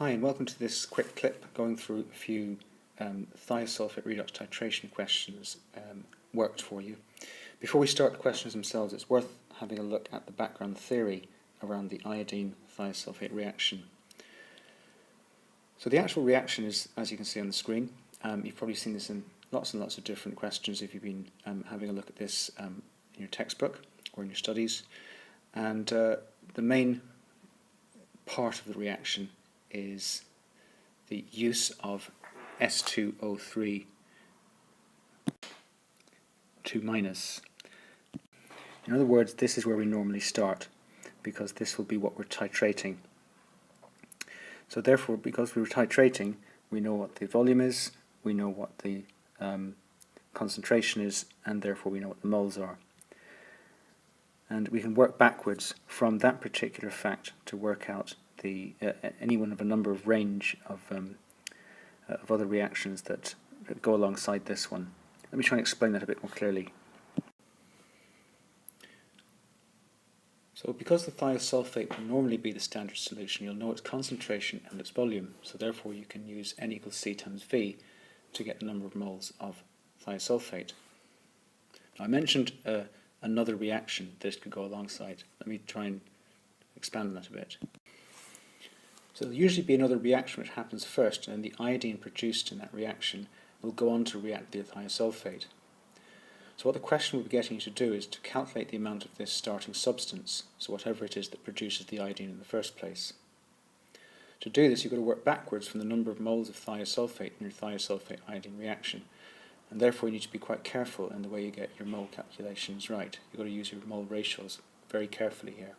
Hi, and welcome to this quick clip going through a few thiosulfate redox titration questions worked for you. Before we start the questions themselves, it's worth having a look at the background theory around the iodine thiosulfate reaction. So the actual reaction is, as you can see on the screen. You've probably seen this in lots and lots of different questions if you've been having a look at this in your textbook or in your studies. And the main part of the reaction is the use of S2O3 2-. In other words, this is where we normally start, because this will be what we're titrating. So therefore, because we're titrating, we know what the volume is, we know what the concentration is, and therefore we know what the moles are. And we can work backwards from that particular fact to work out any one of a number of range of other reactions that go alongside this one. Let me try and explain that a bit more clearly. So because the thiosulfate will normally be the standard solution, you'll know its concentration and its volume, so therefore you can use N equals C times V to get the number of moles of thiosulfate. Now I mentioned another reaction this could go alongside. Let me try and expand on that a bit. So there'll usually be another reaction which happens first, and then the iodine produced in that reaction will go on to react with the thiosulfate. So what the question will be getting you to do is to calculate the amount of this starting substance, so whatever it is that produces the iodine in the first place. To do this, you've got to work backwards from the number of moles of thiosulfate in your thiosulfate iodine reaction, and therefore you need to be quite careful in the way you get your mole calculations right. You've got to use your mole ratios very carefully here.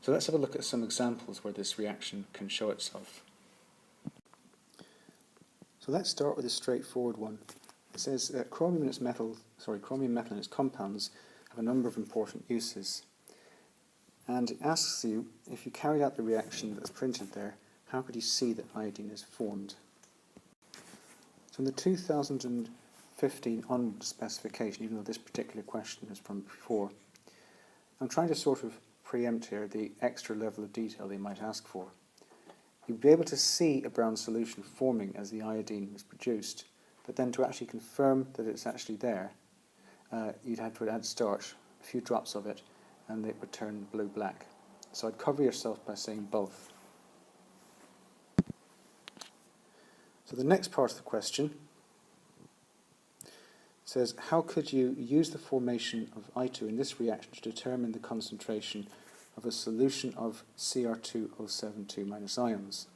So let's have a look at some examples where this reaction can show itself. So let's start with a straightforward one. It says chromium metal and its compounds have a number of important uses. And it asks you, if you carried out the reaction that's printed there, how could you see that iodine is formed? So in the 2015 onward specification, even though this particular question is from before, I'm trying to sort of preempt here the extra level of detail they might ask for. You'd be able to see a brown solution forming as the iodine was produced, but then to actually confirm that it's actually there, you'd have to add starch, a few drops of it, and it would turn blue-black. So I'd cover yourself by saying both. So the next part of the question says, how could you use the formation of I2 in this reaction to determine the concentration of a solution of Cr2O72- ions?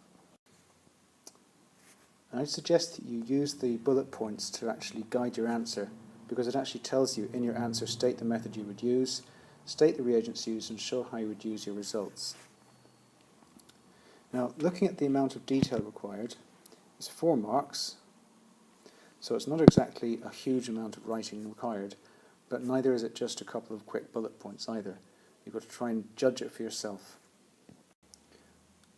And I'd suggest that you use the bullet points to actually guide your answer, because it actually tells you in your answer, state the method you would use, state the reagents used, and show how you would use your results. Now, looking at the amount of detail required, it's 4 marks. So it's not exactly a huge amount of writing required, but neither is it just a couple of quick bullet points either. You've got to try and judge it for yourself.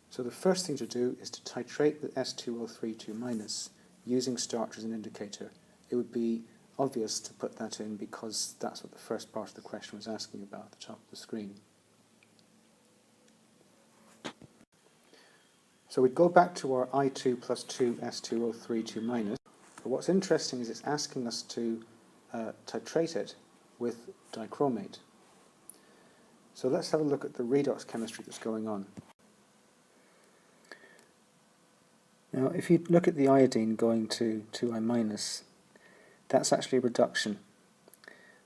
So the first thing to do is to titrate with S2O3 2- using starch as an indicator. It would be obvious to put that in because that's what the first part of the question was asking about at the top of the screen. So we'd go back to our I2 plus 2 S2O3 2-. But what's interesting is it's asking us to titrate it with dichromate. So let's have a look at the redox chemistry that's going on. Now, if you look at the iodine going to 2I-, that's actually a reduction.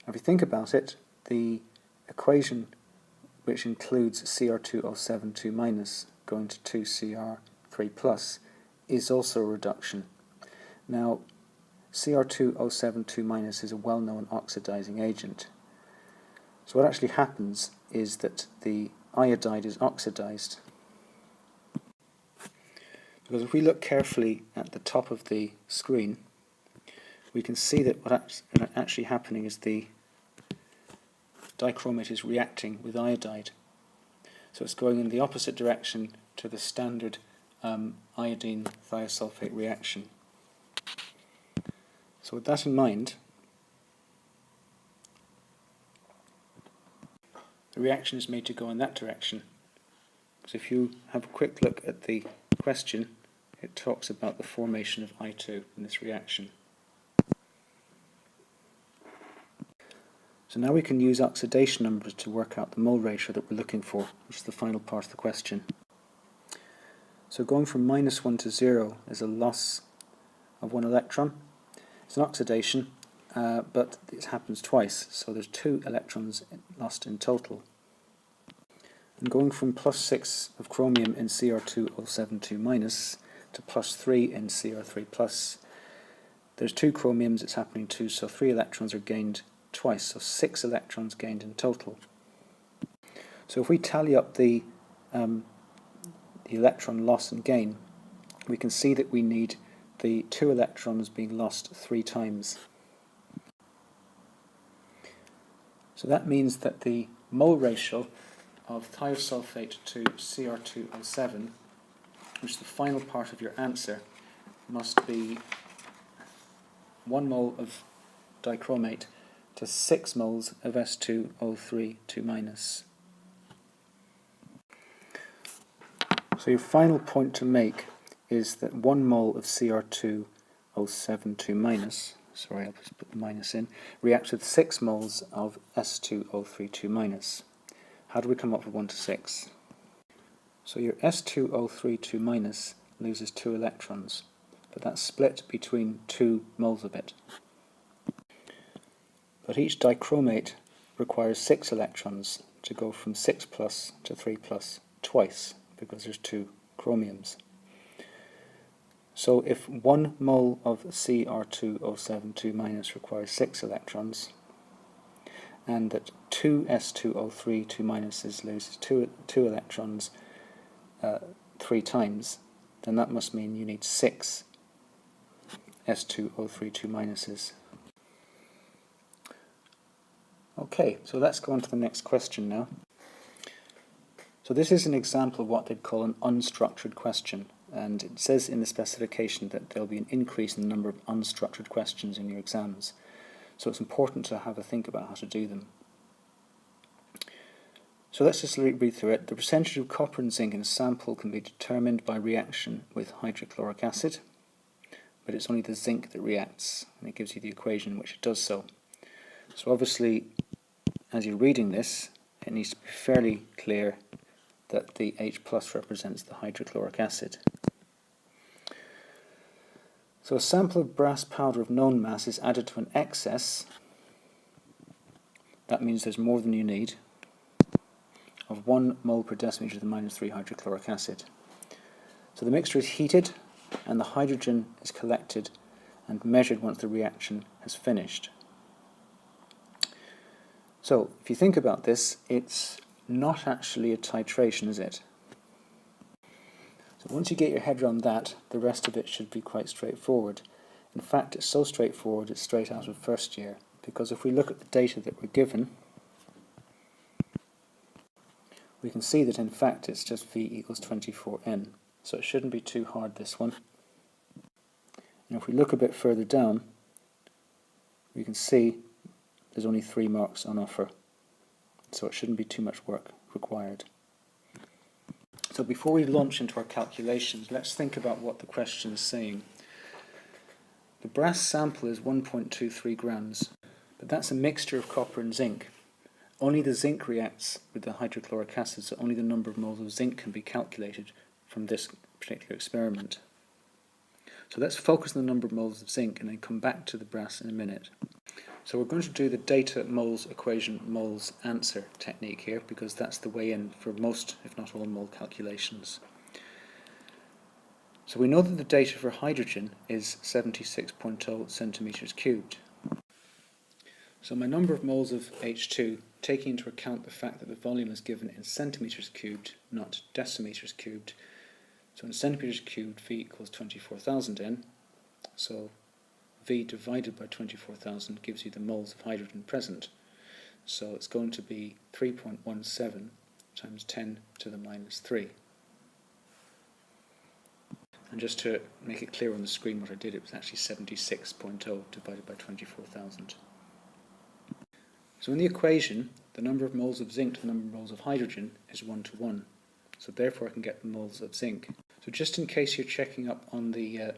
Now, if you think about it, the equation which includes Cr2O7 2- going to 2Cr3+, is also a reduction. Now, Cr2O7 2- is a well-known oxidizing agent. So what actually happens is that the iodide is oxidized. Because if we look carefully at the top of the screen, we can see that what's actually happening is the dichromate is reacting with iodide. So it's going in the opposite direction to the standard iodine thiosulfate reaction. So with that in mind, the reaction is made to go in that direction. So if you have a quick look at the question, it talks about the formation of I2 in this reaction. So now we can use oxidation numbers to work out the mole ratio that we're looking for, which is the final part of the question. So going from -1 to 0 is a loss of 1 electron. It's an oxidation, but it happens twice, so there's 2 electrons lost in total. And going from +6 of chromium in Cr2O72- to +3 in Cr3+, there's 2 chromiums, it's happening too, so 3 electrons are gained twice, so 6 electrons gained in total. So if we tally up the electron loss and gain, we can see that we need the 2 electrons being lost 3 times. So that means that the mole ratio of thiosulfate to Cr2O7, which is the final part of your answer, must be 1 mole of dichromate to 6 moles of S2O3 2-. So your final point to make is that 1 mole of Cr2O7 2-, sorry, I'll just put the minus in, reacts with 6 moles of S2O3 2-. How do we come up with 1 to 6? So your S2O3 2- loses 2 electrons, but that's split between 2 moles of it. But each dichromate requires 6 electrons to go from 6+ to 3+ twice, because there's 2 chromiums. So if 1 mole of Cr2O7 2- requires 6 electrons, and that 2 S2O3 2- loses 2 electrons 3 times, then that must mean you need 6 S2O3 2-. Okay, so let's go on to the next question now. So this is an example of what they'd call an unstructured question, and it says in the specification that there'll be an increase in the number of unstructured questions in your exams. So it's important to have a think about how to do them. So let's just read through it. The percentage of copper and zinc in a sample can be determined by reaction with hydrochloric acid, but it's only the zinc that reacts, and it gives you the equation in which it does so. So obviously, as you're reading this, it needs to be fairly clear that the H+ represents the hydrochloric acid. So a sample of brass powder of known mass is added to an excess, that means there's more than you need, of 1 mole per decimeter to the -3 hydrochloric acid. So the mixture is heated and the hydrogen is collected and measured once the reaction has finished. So if you think about this, it's not actually a titration, is it? So once you get your head around that, the rest of it should be quite straightforward. In fact, it's so straightforward it's straight out of first year, because if we look at the data that we're given, we can see that in fact it's just V equals 24N. So it shouldn't be too hard, this one. And if we look a bit further down, we can see there's only 3 marks on offer. So it shouldn't be too much work required. So before we launch into our calculations, let's think about what the question is saying. The brass sample is 1.23 grams, but that's a mixture of copper and zinc. Only the zinc reacts with the hydrochloric acid, so only the number of moles of zinc can be calculated from this particular experiment. So let's focus on the number of moles of zinc and then come back to the brass in a minute. So we're going to do the data moles equation moles answer technique here, because that's the way in for most, if not all, mole calculations. So we know that the data for hydrogen is 76.0 centimeters cubed. So my number of moles of H2, taking into account the fact that the volume is given in centimeters cubed, not decimeters cubed. So in centimeters cubed, V equals 24,000 N. So V divided by 24,000 gives you the moles of hydrogen present. So it's going to be 3.17 times 10 to the -3. And just to make it clear on the screen what I did, it was actually 76.0 divided by 24,000. So in the equation, the number of moles of zinc to the number of moles of hydrogen is 1 to 1. So therefore I can get the moles of zinc. So just in case you're checking up on the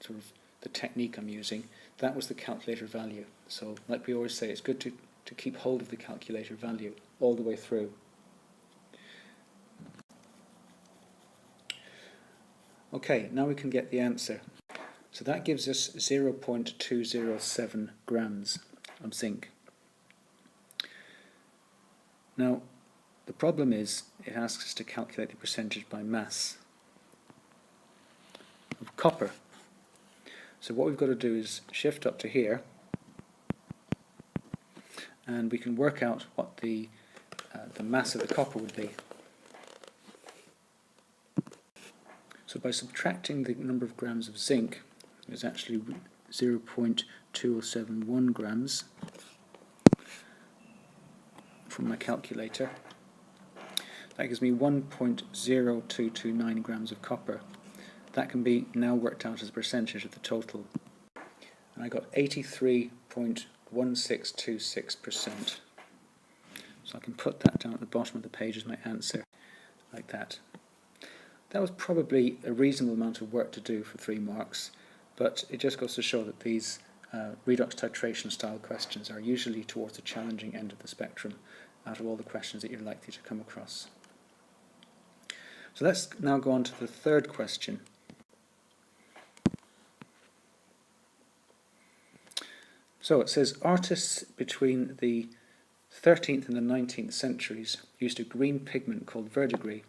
sort of the technique I'm using, that was the calculator value. So like we always say, it's good to keep hold of the calculator value all the way through. Okay, now we can get the answer. So that gives us 0.207 grams of zinc. Now, the problem is it asks us to calculate the percentage by mass of copper. So what we've got to do is shift up to here, and we can work out what the mass of the copper would be. So by subtracting the number of grams of zinc, it's actually 0.2071 grams from my calculator. That gives me 1.0229 grams of copper. That can be now worked out as a percentage of the total. And I got 83.1626%. So I can put that down at the bottom of the page as my answer, like that. That was probably a reasonable amount of work to do for 3 marks, but it just goes to show that these redox titration style questions are usually towards the challenging end of the spectrum out of all the questions that you're likely to come across. So let's now go on to the third question. So it says, artists between the 13th and the 19th centuries used a green pigment called verdigris.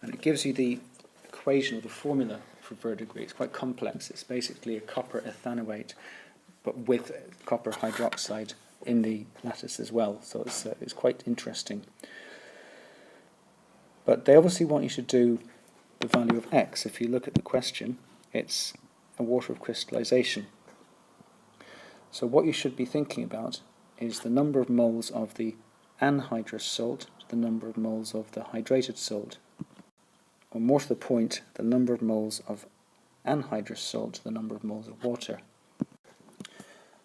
And it gives you the equation or the formula for verdigris. It's quite complex. It's basically a copper ethanoate, but with copper hydroxide in the lattice as well. So it's quite interesting. But they obviously want you to do the value of X. If you look at the question, it's a water of crystallization. So what you should be thinking about is the number of moles of the anhydrous salt to the number of moles of the hydrated salt. Or more to the point, the number of moles of anhydrous salt to the number of moles of water.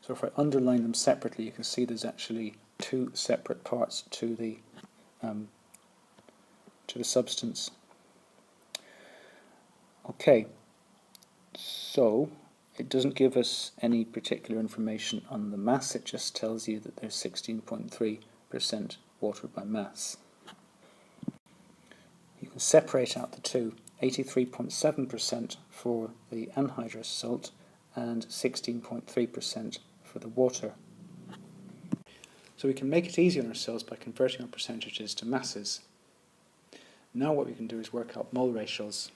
So if I underline them separately, you can see there's actually 2 separate parts to the substance. Okay, so it doesn't give us any particular information on the mass, it just tells you that there's 16.3% water by mass. You can separate out the two, 83.7% for the anhydrous salt and 16.3% for the water. So we can make it easy on ourselves by converting our percentages to masses. Now what we can do is work out mole ratios.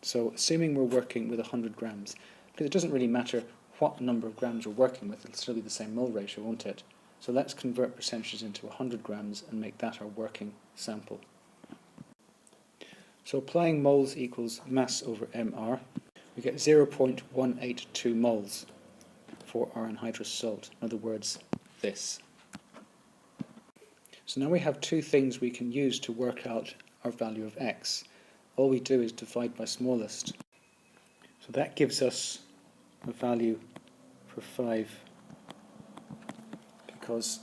So assuming we're working with 100 grams, because it doesn't really matter what number of grams we're working with, it'll still be the same mole ratio, won't it? So let's convert percentages into 100 grams and make that our working sample. So applying moles equals mass over mR, we get 0.182 moles for our anhydrous salt. In other words, this. So now we have 2 things we can use to work out our value of X. All we do is divide by smallest. So that gives us a value for 5 because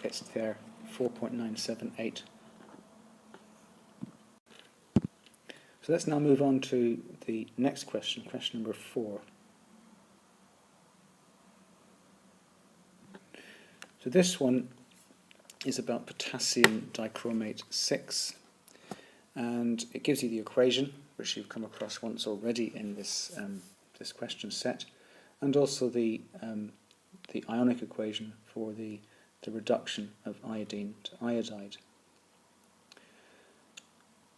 it's there, 4.978. So let's now move on to the next question, question number 4. So this one is about potassium dichromate 6, and it gives you the equation, which you've come across once already in this this question set, and also the ionic equation for the reduction of iodine to iodide.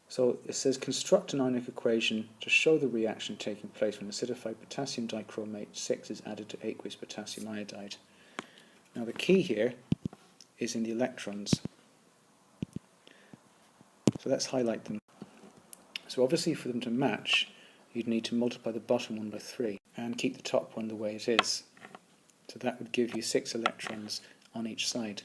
So it says construct an ionic equation to show the reaction taking place when acidified potassium dichromate 6 is added to aqueous potassium iodide. Now the key here is in the electrons. So let's highlight them. So obviously for them to match, you'd need to multiply the bottom one by 3 and keep the top one the way it is. So that would give you 6 electrons on each side.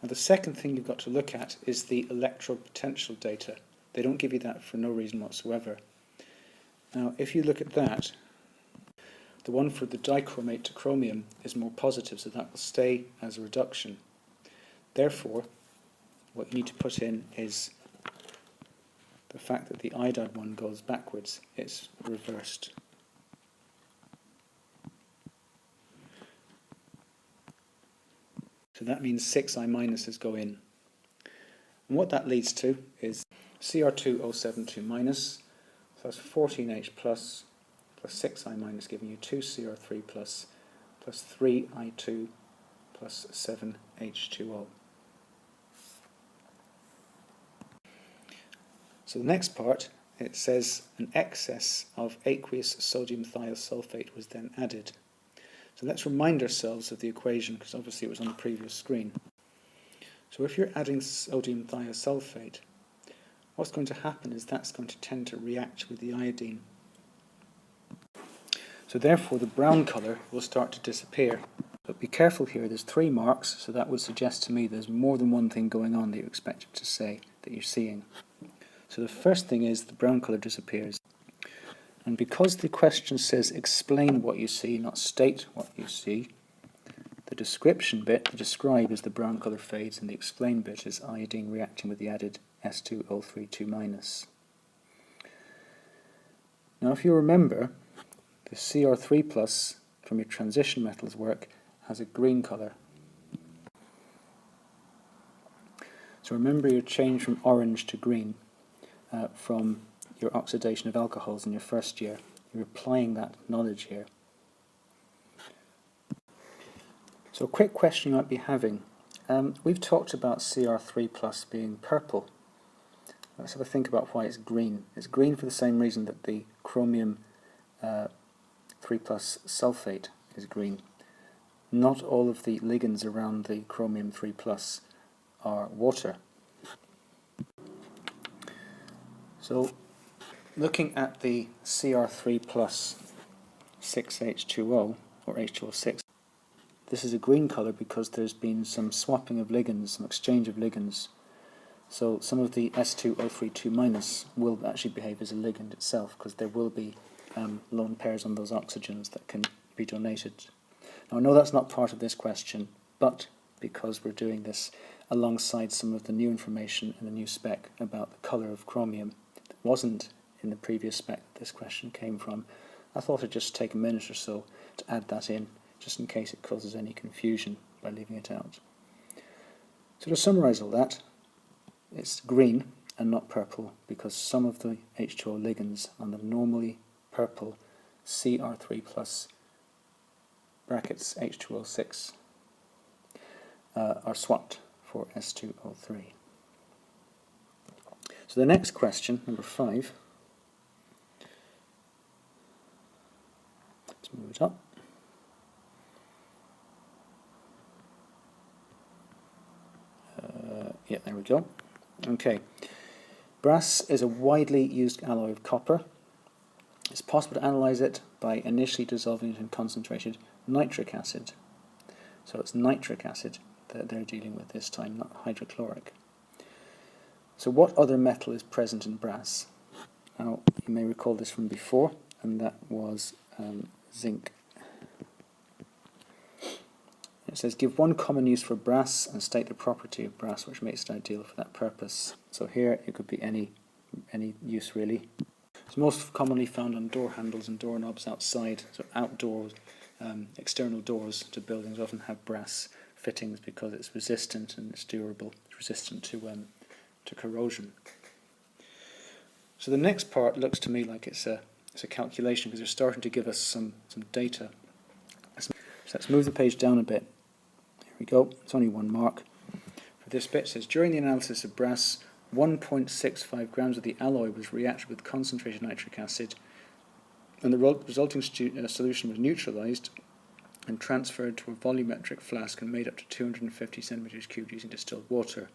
Now the second thing you've got to look at is the electropotential data. They don't give you that for no reason whatsoever. Now if you look at that, the one for the dichromate to chromium is more positive, so that will stay as a reduction. Therefore, what you need to put in is the fact that the iodide one goes backwards, it's reversed. So that means 6 I minuses go in. And what that leads to is Cr2O72 minus, so that's 14H plus 6 I minus, giving you 2Cr3 plus 3I2 plus 7H2O. So the next part, it says an excess of aqueous sodium thiosulfate was then added. So let's remind ourselves of the equation, because obviously it was on the previous screen. So if you're adding sodium thiosulfate, what's going to happen is that's going to tend to react with the iodine. So therefore the brown colour will start to disappear. But be careful here, there's 3 marks, so that would suggest to me there's more than one thing going on that you're expected to say, that you're seeing. So the first thing is the brown colour disappears. And because the question says explain what you see, not state what you see, the description bit, the describe, is the brown colour fades, and the explain bit is iodine reacting with the added S2O32 minus. Now if you remember, the Cr3 plus from your transition metals work has a green colour. So remember your change from orange to green from your oxidation of alcohols in your first year. You're applying that knowledge here. So a quick question you might be having. We've talked about Cr3 plus being purple. Let's have a think about why it's green. It's green for the same reason that the chromium 3 plus sulfate is green. Not all of the ligands around the chromium 3 plus are water. So looking at the Cr3 plus 6H2O, or H2O6, this is a green colour because there's been some swapping of ligands, some exchange of ligands. So some of the S2O32 minus will actually behave as a ligand itself, because there will be lone pairs on those oxygens that can be donated. Now I know that's not part of this question, but because we're doing this alongside some of the new information in the new spec about the colour of chromium that wasn't in the previous spec that this question came from, I thought I'd just take a minute or so to add that in, just in case it causes any confusion by leaving it out. So to summarise all that, it's green and not purple because some of the H2O ligands on the normally purple Cr3 plus brackets H2O6 are swapped for S2O3. So the next question, number 5, let's move it up. Yeah, there we go. Okay. Brass is a widely used alloy of copper. It's possible to analyse it by initially dissolving it in concentrated nitric acid. So it's nitric acid that they're dealing with this time, not hydrochloric. So what other metal is present in brass? Now, you may recall this from before, and that was zinc. It says, give one common use for brass and state the property of brass which makes it ideal for that purpose. So here it could be any use really. It's most commonly found on door handles and doorknobs outside, so outdoors, external doors to buildings often have brass fittings because it's resistant and it's durable, it's resistant to corrosion. So the next part looks to me like it's a calculation because they're starting to give us some data. So let's move the page down a bit. Here we go, it's only 1 mark. For this bit it says, during the analysis of brass, 1.65 grams of the alloy was reacted with concentrated nitric acid, and the resulting solution was neutralized and transferred to a volumetric flask and made up to 250 centimeters cubed using distilled water.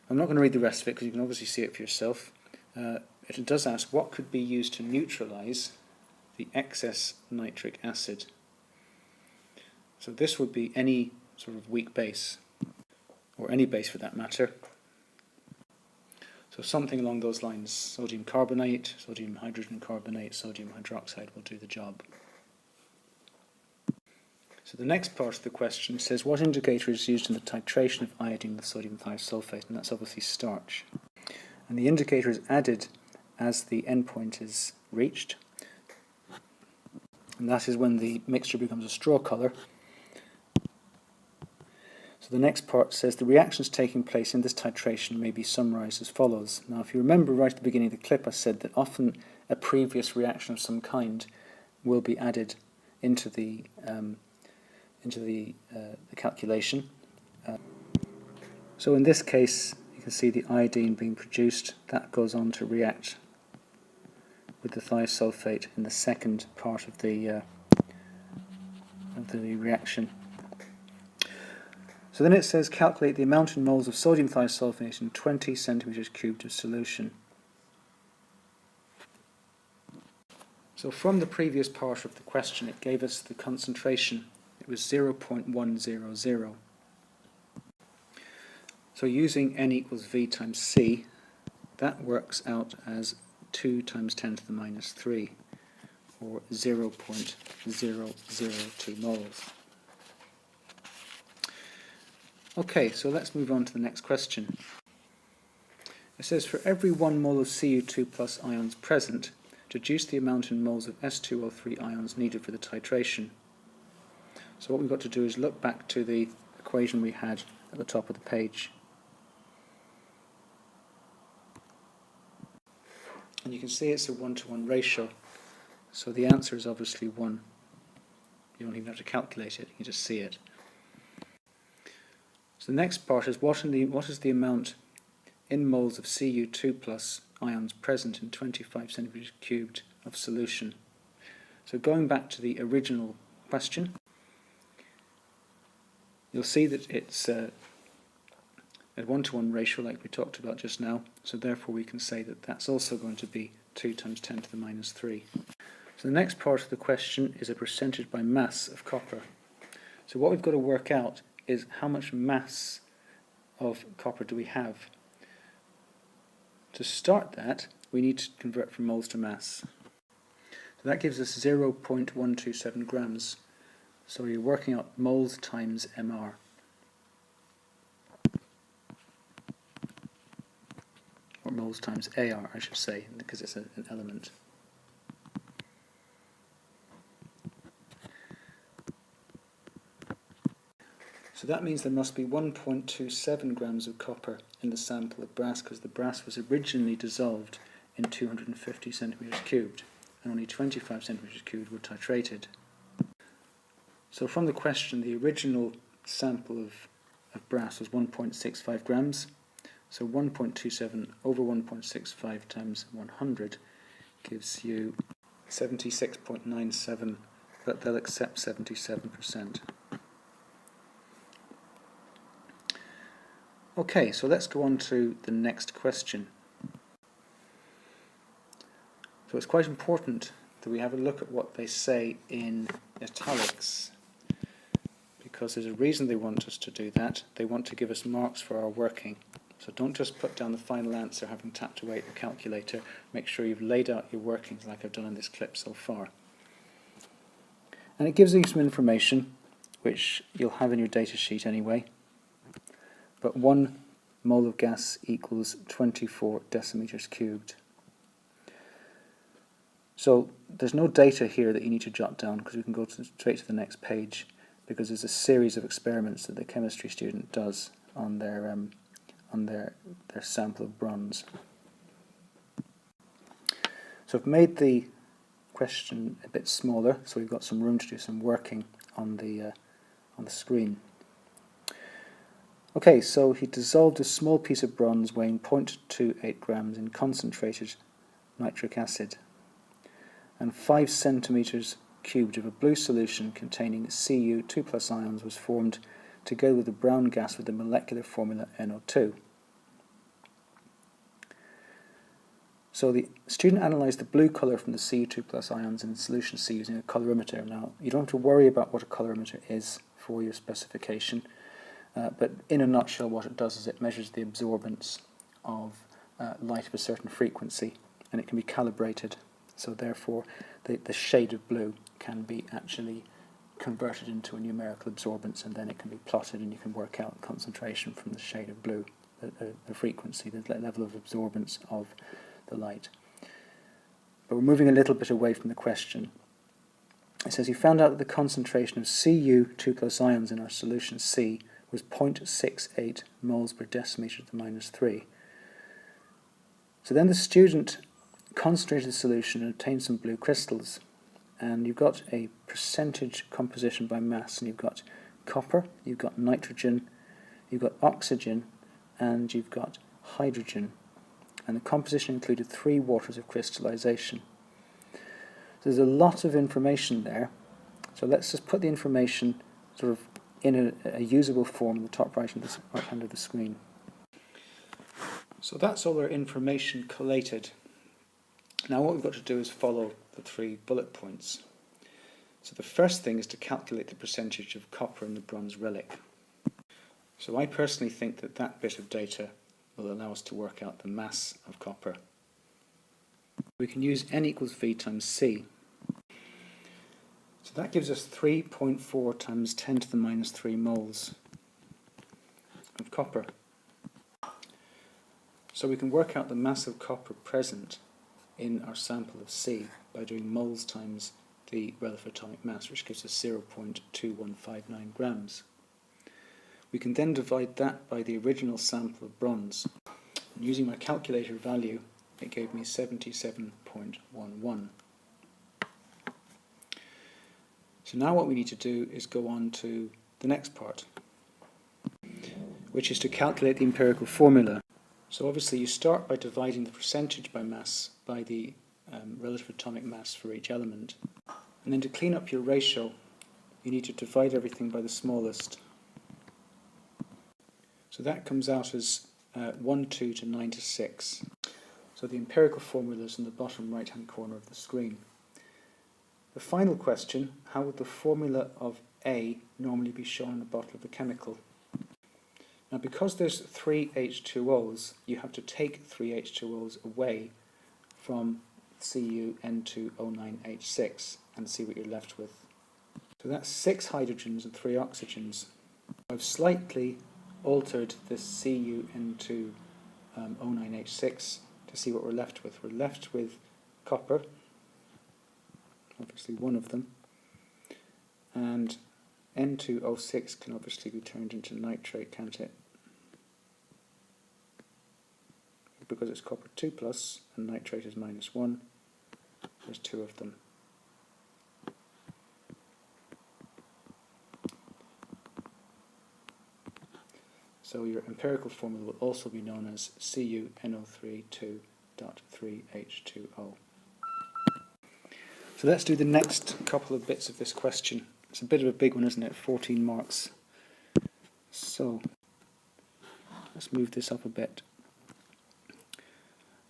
I'm not going to read the rest of it because you can obviously see it for yourself. It does ask what could be used to neutralize the excess nitric acid. So this would be any sort of weak base, or any base for that matter. So something along those lines, sodium carbonate, sodium hydrogen carbonate, sodium hydroxide will do the job. So the next part of the question says, what indicator is used in the titration of iodine with sodium thiosulfate? And that's obviously starch. And the indicator is added as the endpoint is reached. And that is when the mixture becomes a straw colour. So the next part says the reactions taking place in this titration may be summarised as follows. Now if you remember right at the beginning of the clip I said that often a previous reaction of some kind will be added into the calculation. So in this case you can see the iodine being produced. That goes on to react with the thiosulfate in the second part of the reaction. So then it says calculate the amount in moles of sodium thiosulfate in 20 centimeters cubed of solution. So from the previous part of the question it gave us the concentration. It was 0.100. So using N equals V times C, that works out as 2 times 10 to the minus 3, or 0.002 moles. Okay, so let's move on to the next question. It says for every 1 mole of Cu2 plus ions present, deduce the amount in moles of S2O3 ions needed for the titration. So what we've got to do is look back to the equation we had at the top of the page. And you can see it's a 1-to-1 ratio, so the answer is obviously 1. You don't even have to calculate it, you can just see it. So the next part is what is the amount in moles of Cu2 plus ions present in 25 centimeters cubed of solution. So going back to the original question, you'll see that it's a 1-to-1 ratio like we talked about just now, so therefore we can say that that's also going to be 2 times 10 to the minus 3. So the next part of the question is a percentage by mass of copper. So what we've got to work out is how much mass of copper do we have. To start that, we need to convert from moles to mass. So that gives us 0.127 grams. So you're working out moles times mR. Or moles times AR, I should say, because it's an element. So that means there must be 1.27 grams of copper in the sample of brass, because the brass was originally dissolved in 250 centimeters cubed, and only 25 centimeters cubed were titrated. So from the question, the original sample of brass was 1.65 grams. So 1.27 over 1.65 times 100 gives you 76.97, but they'll accept 77%. Okay, so let's go on to the next question. So it's quite important that we have a look at what they say in italics, because there's a reason they want us to do that. They want to give us marks for our working. So don't just put down the final answer having tapped away at the calculator. Make sure you've laid out your workings like I've done in this clip so far. And it gives you some information which you'll have in your data sheet anyway. But 1 mole of gas equals 24 decimeters cubed. So there's no data here that you need to jot down, because we can go straight to the next page, because there's a series of experiments that the chemistry student does on their sample of bronze. So I've made the question a bit smaller, so we've got some room to do some working on the screen. Okay, so he dissolved a small piece of bronze weighing 0.28 grams in concentrated nitric acid, and 5 centimeters cubed of a blue solution containing Cu2 plus ions was formed together with a brown gas with the molecular formula NO2. So the student analysed the blue colour from the Cu2 plus ions in solution C using a colorimeter. Now, you don't have to worry about what a colorimeter is for your specification, but in a nutshell what it does is it measures the absorbance of light of a certain frequency, and it can be calibrated. So therefore the shade of blue can be actually converted into a numerical absorbance, and then it can be plotted and you can work out concentration from the shade of blue the frequency, the level of absorbance of the light. But we're moving a little bit away from the question. It says you found out that the concentration of Cu2+ ions in our solution C was 0.68 moles per decimeter to the -3. So then the student concentrated the solution and obtained some blue crystals. And you've got a percentage composition by mass, and you've got copper, you've got nitrogen, you've got oxygen, and you've got hydrogen. And the composition included 3 waters of crystallization. So there's a lot of information there. So let's just put the information sort of in a usable form in the top right hand of the screen. So that's all our information collated. Now what we've got to do is follow the 3 bullet points. So the first thing is to calculate the percentage of copper in the bronze relic. So I personally think that that bit of data will allow us to work out the mass of copper. We can use N equals V times C. So that gives us 3.4 times 10 to the -3 moles of copper. So we can work out the mass of copper present in our sample of C by doing moles times the relative atomic mass, which gives us 0.2159 grams. We can then divide that by the original sample of bronze. And using my calculator value, it gave me 77.11. So now what we need to do is go on to the next part, which is to calculate the empirical formula. So obviously you start by dividing the percentage by mass by the relative atomic mass for each element. And then to clean up your ratio, you need to divide everything by the smallest. So that comes out as 1,2 to 9 to 6. So the empirical formula is in the bottom right hand corner of the screen. The final question, how would the formula of A normally be shown in the bottle of the chemical? Now because there's 3 H2Os, you have to take 3 H2Os away from CuN2O9H6 and see what you're left with. So that's 6 hydrogens and 3 oxygens. I've slightly altered this CuN2O9H6 to see what we're left with. We're left with copper, obviously one of them, and N2O6 can obviously be turned into nitrate, can't it? Because it's copper 2+ and nitrate is -1, there's 2 of them. So your empirical formula will also be known as CuNO3 2.3H2O. So let's do the next couple of bits of this question. It's a bit of a big one, isn't it? 14 marks. So let's move this up a bit.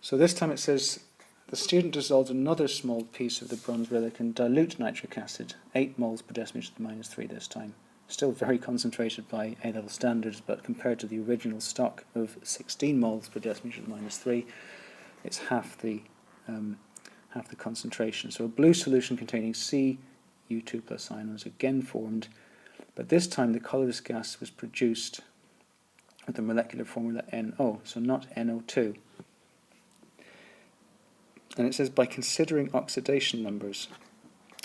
So this time it says the student dissolved another small piece of the bronze relic in dilute nitric acid, 8 moles per decimeter to the -3 this time. Still very concentrated by A-level standards, but compared to the original stock of 16 moles per decimeter to the -3, it's half the concentration. So a blue solution containing Cu2+ ion was again formed, but this time the colourless gas was produced with the molecular formula NO, so not NO2. And it says by considering oxidation numbers.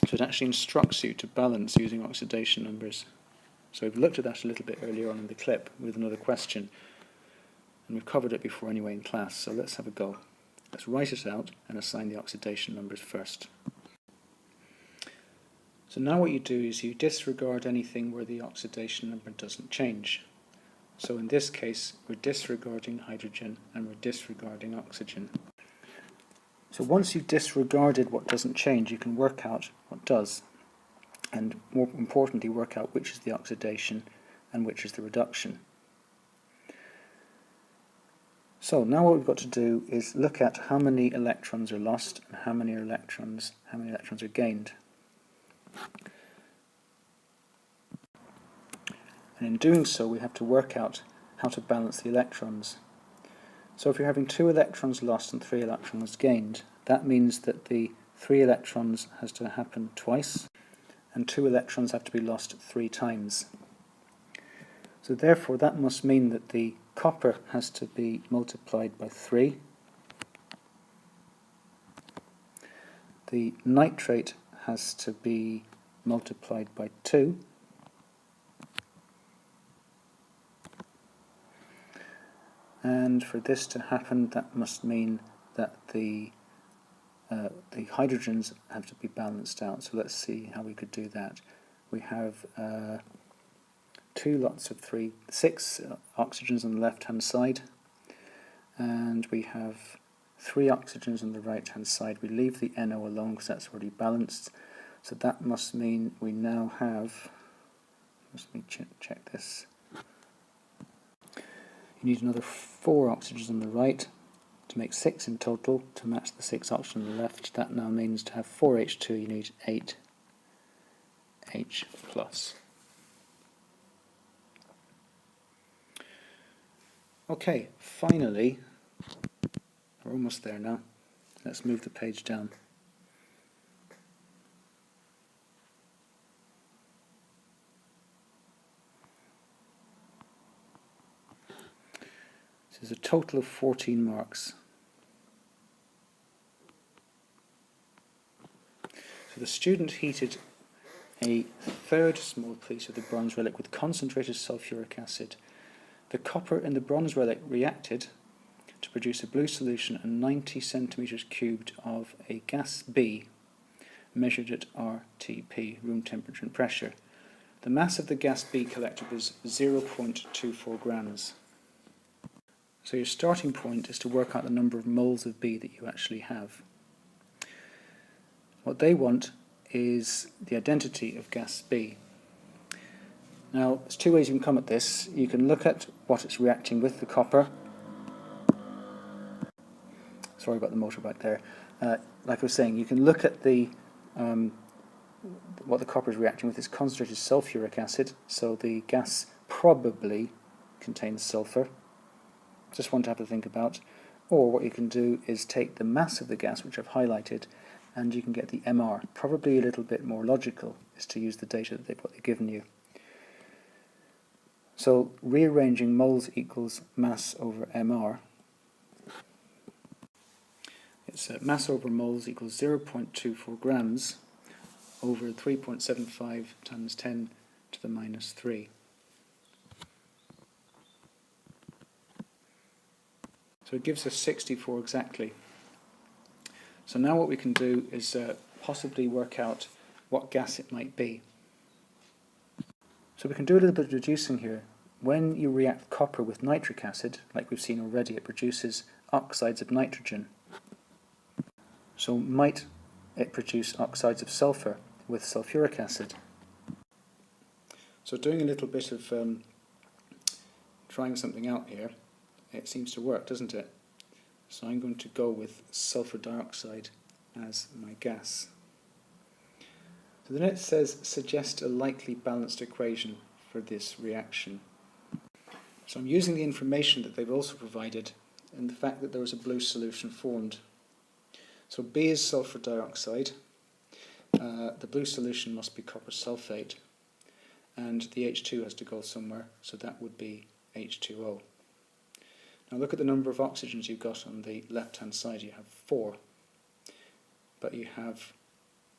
So it actually instructs you to balance using oxidation numbers. So we've looked at that a little bit earlier on in the clip with another question, and we've covered it before anyway in class, so let's have a go. Let's write it out and assign the oxidation numbers first. So now what you do is you disregard anything where the oxidation number doesn't change. So in this case, we're disregarding hydrogen and we're disregarding oxygen. So once you've disregarded what doesn't change, you can work out what does. And more importantly, work out which is the oxidation and which is the reduction. So now what we've got to do is look at how many electrons are lost and how many electrons are gained. And in doing so, we have to work out how to balance the electrons. So if you're having 2 electrons lost and 3 electrons gained, that means that the 3 electrons has to happen twice, and 2 electrons have to be lost 3 times. So therefore that must mean that the copper has to be multiplied by 3. The nitrate has to be multiplied by 2. And for this to happen, that must mean that the hydrogens have to be balanced out. So let's see how we could do that. We have 2 lots of 6 oxygens on the left-hand side, and we have 3 oxygens on the right-hand side. We leave the NO alone because that's already balanced. So that must mean we now have, let me check this. You need another 4 oxygens on the right to make 6 in total to match the 6 oxygen on the left. That now means to have 4 H2 you need 8 H+. Okay, finally, we're almost there now. Let's move the page down. This is a total of 14 marks. So the student heated a third small piece of the bronze relic with concentrated sulfuric acid. The copper in the bronze relic reacted to produce a blue solution and 90 centimeters cubed of a gas B measured at RTP, room temperature and pressure. The mass of the gas B collected was 0.24 grams. So your starting point is to work out the number of moles of B that you actually have. What they want is the identity of gas B. Now, there's 2 ways you can come at this. You can look at what it's reacting with, the copper. Sorry about the motorbike there. Like I was saying, you can look at the what the copper is reacting with is concentrated sulfuric acid, so the gas probably contains sulfur. Just one to have to think about. Or what you can do is take the mass of the gas, which I've highlighted, and you can get the MR. Probably a little bit more logical is to use the data that they've given you. So rearranging moles equals mass over MR. It's mass over moles equals 0.24 grams over 3.75 times 10 to the minus 3. So it gives us 64 exactly. So now what we can do is possibly work out what gas it might be. So we can do a little bit of deducing here. When you react copper with nitric acid, like we've seen already, it produces oxides of nitrogen. So might it produce oxides of sulfur with sulfuric acid? So doing a little bit of trying something out here, it seems to work, doesn't it? So I'm going to go with sulfur dioxide as my gas. So then it says suggest a likely balanced equation for this reaction. So I'm using the information that they've also provided and the fact that there was a blue solution formed. So B is sulfur dioxide, the blue solution must be copper sulfate, and the H2 has to go somewhere, so that would be H2O. Now look at the number of oxygens you've got on the left-hand side. You have 4, but you have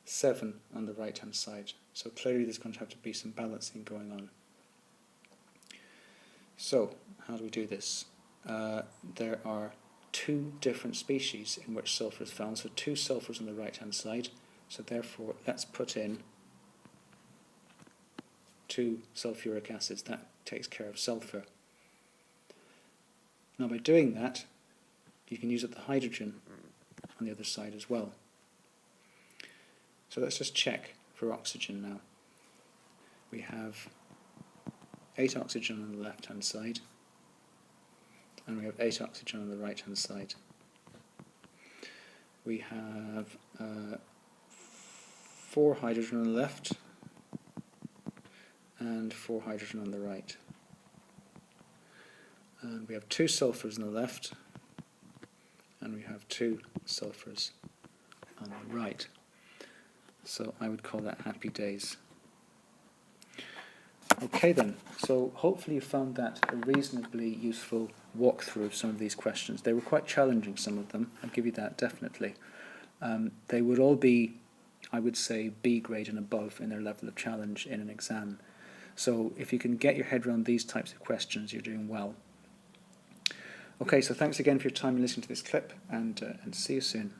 7 on the right-hand side. So clearly there's going to have to be some balancing going on. So how do we do this? There are 2 different species in which sulfur is found, so 2 sulfurs on the right-hand side. So therefore let's put in 2 sulfuric acids. That takes care of sulfur. Now by doing that, you can use up the hydrogen on the other side as well. So let's just check for oxygen now. We have 8 oxygen on the left-hand side, and we have 8 oxygen on the right-hand side. We have 4 hydrogen on the left, and 4 hydrogen on the right. And we have 2 sulfurs on the left, and we have 2 sulfurs on the right. So I would call that happy days. Okay then, so hopefully you found that a reasonably useful walkthrough of some of these questions. They were quite challenging, some of them, I'll give you that definitely. They would all be, I would say, B grade and above in their level of challenge in an exam. So if you can get your head around these types of questions, you're doing well. Okay, so thanks again for your time and listening to this clip, and see you soon.